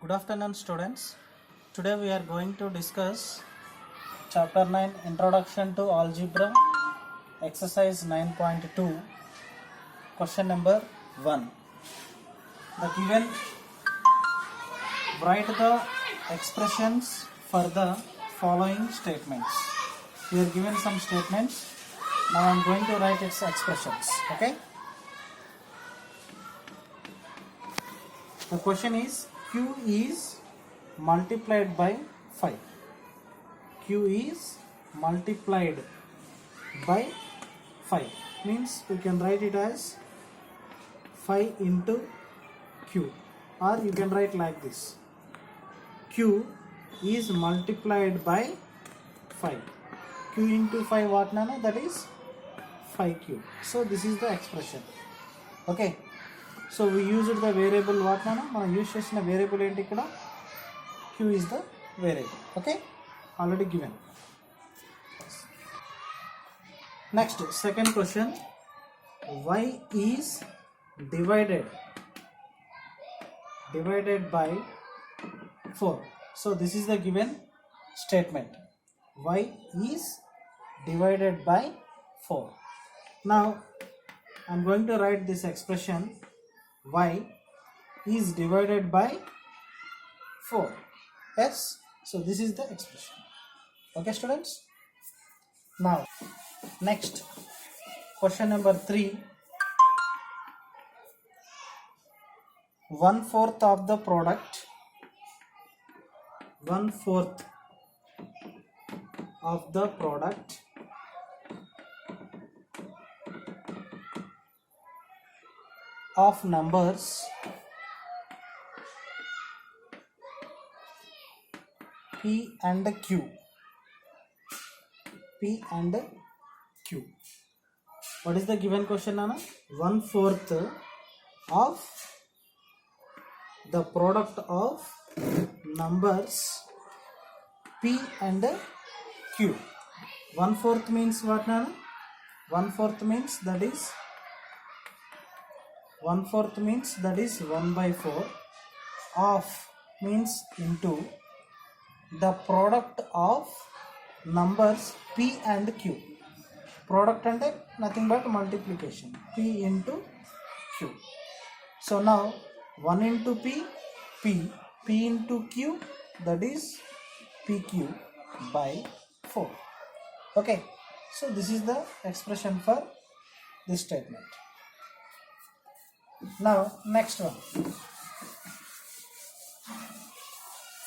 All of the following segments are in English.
Good afternoon, students. Today we are going to discuss Chapter 9 Introduction to Algebra, Exercise 9.2, Question number 1. The given, write the expressions for the following statements. We are given some statements. Now I am going to write its expressions. Okay. The question is Q is multiplied by 5. Q is multiplied by 5 means we can write it as 5 into Q, or you can write like this: Q is multiplied by 5. Q into 5 what nana? That is 5Q. So this is the expression. Okay. So we used the variable what nana? మనం use చేసిన variable ఏంటి ఇక్కడ? Q is the variable. Okay, already given. Next, second question: y is divided by 4. So this is the given statement: y is divided by 4. Now I am going to write this expression: y is divided by 4. Yes, so this is the expression. Okay, students. Now next, question number 3. 1/4 of the product, 1/4 of the product of numbers P and Q. P and Q. What is the given question, Nana? 1/4 of the product of numbers P and Q. 1/4 means what, Nana? 1/4 means that is 1/4 of means into the product of numbers P and Q. Product ante nothing but multiplication, P into Q. So now 1 into P, P into Q, that is PQ by 4. Okay, so this is the expression for this statement. Now next one: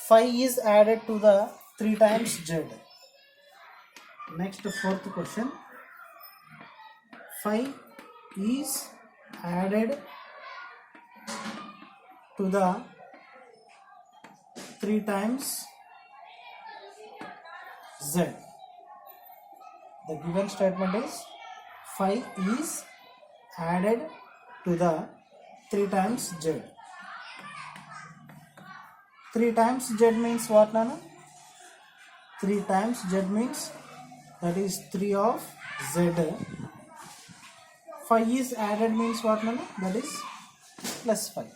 5 is added to the 3 times Z. Next, fourth question: 5 is added to the 3 times Z. The given statement is 5 is added to the 3 times Z. 3 times Z means what, Nana? 3 times Z means that is 3 of Z. 5 is added means what, Nana? That is plus 5.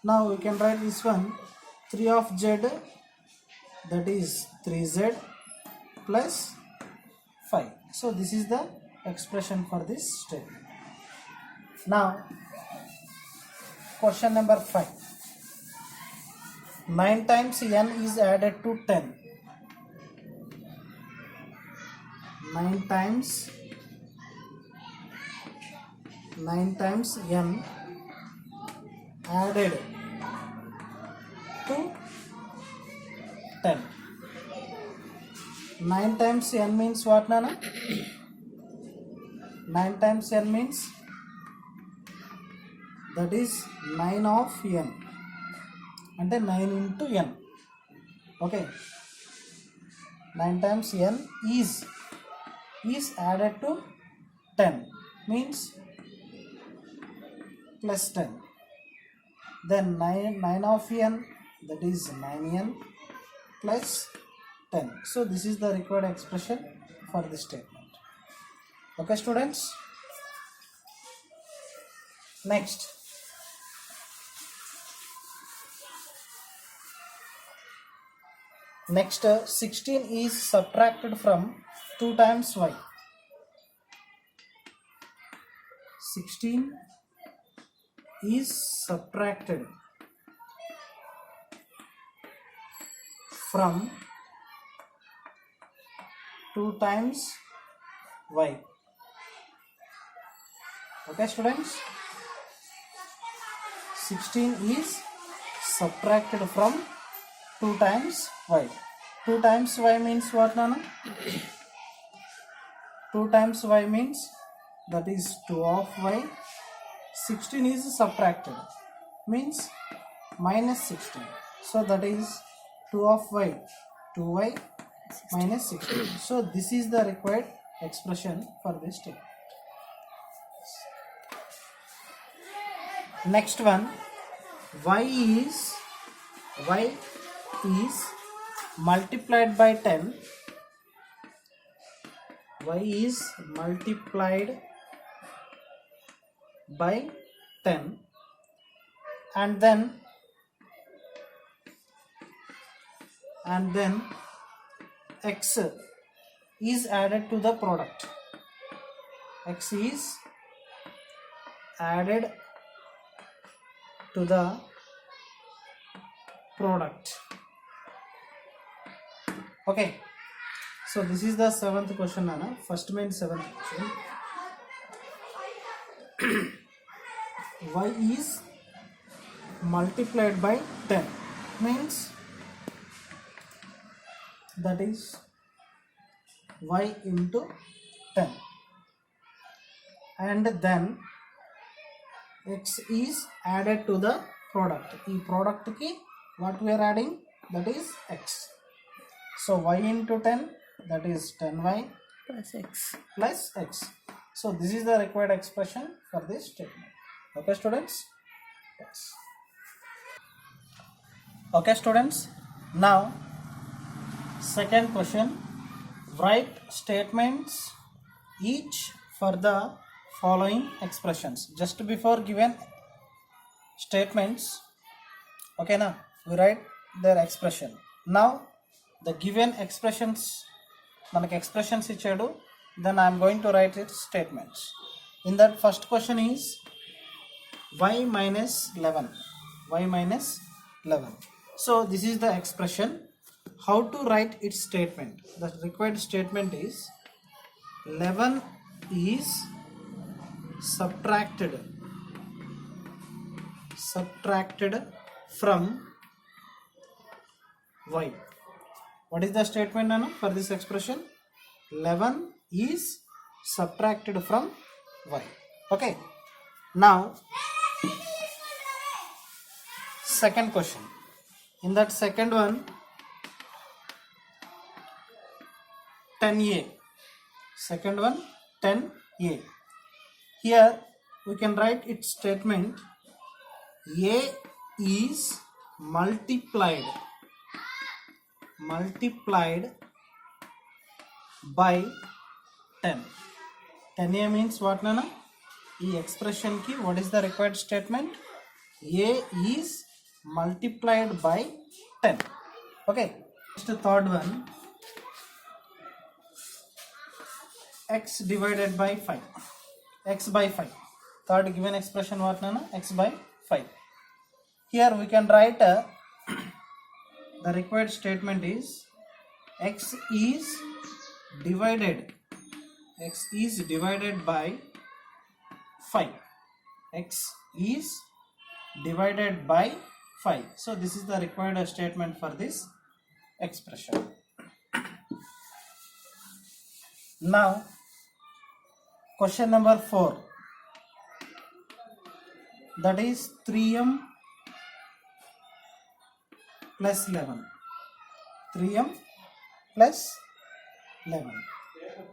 Now we can write this one: 3 of Z, that is 3Z plus 5. So this is the expression for this statement. Now question number 5. 9 times n is added to 10. 9 times n added to 10. 9 times n means what, Nana? 9 times n means that is 9 of n, అంటే 9 into n. Okay, 9 times n is added to 10 means plus 10. Then 9 of n, that is 9n plus 10. So this is the required expression for this statement. Okay, students. Next, Next, 16 is subtracted from 2 times y. 16 is subtracted from 2 times y. Okay, students? 16 is subtracted from 2 times y. 2 times y means what, Nana? 2 times y means that is 2 of y. 16 is subtracted, means minus 16. So that is 2 of y, 2y minus 16. So this is the required expression for this statement. Next one, y is multiplied by 10. Y is multiplied by 10, and then x is added to the product. X is added to the product. Okay, so this is the 7th question, Nana. First main 7th question. Y is multiplied by 10 means that is y into 10, and then x is added to the product. Ee product ki what we are adding, that is x. So y into 10, that is 10y plus x. So this is the required expression for this statement. Okay, students? Yes. Okay, students. Now, second question. Write statements each for the following expressions. Just before given statements, okay, now we write their expression. Now, the given expressions, manaki expressions ichadu, then I am going to write its statements. In that first question is y minus 11. Y minus 11. So this is the expression. How to write its statement? The required statement is 11 is subtracted from y. What is the statement, Nana, for this expression? 11 is subtracted from y. Okay. Now, second question. In that second one, 10a. Second one, 10a. Here we can write its statement. A is multiplied by 10. 10a means what, Nana? This expression ki what is the required statement? A is multiplied by 10. Okay. Next, third one, x divided by 5. X by 5. Third given expression what, Nana? X by 5. Here we can write the required statement is x is divided by 5. X is divided by 5. So this is the required statement for this expression. Now, question number 4. That is 3m plus 11. 3m plus 11.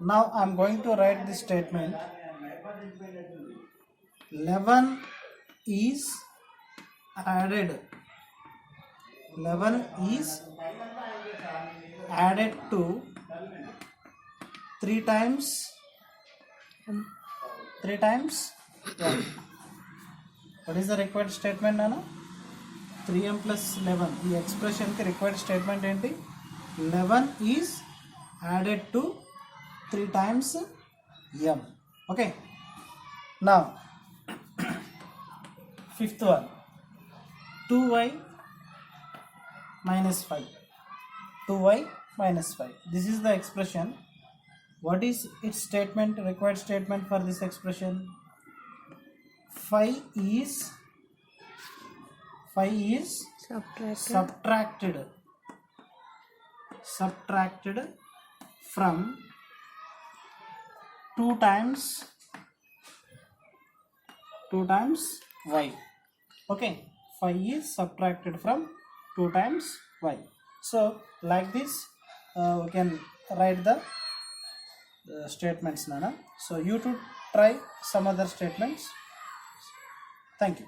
Now I am going to write this statement. 11 is added. 11 is added to 3 times 1. What is the required statement, Nana? 3m plus 11. The expression ki required statement enti? 11 is added to 3 times m. Okay, now fifth one, 2y minus 5. 2y minus 5, this is the expression. What is its statement, required statement for this expression? 5 is subtracted from 2 times y. Okay, 5 is subtracted from 2 times y. So like this we can write the statements, Nana. So you to try some other statements. Thank you.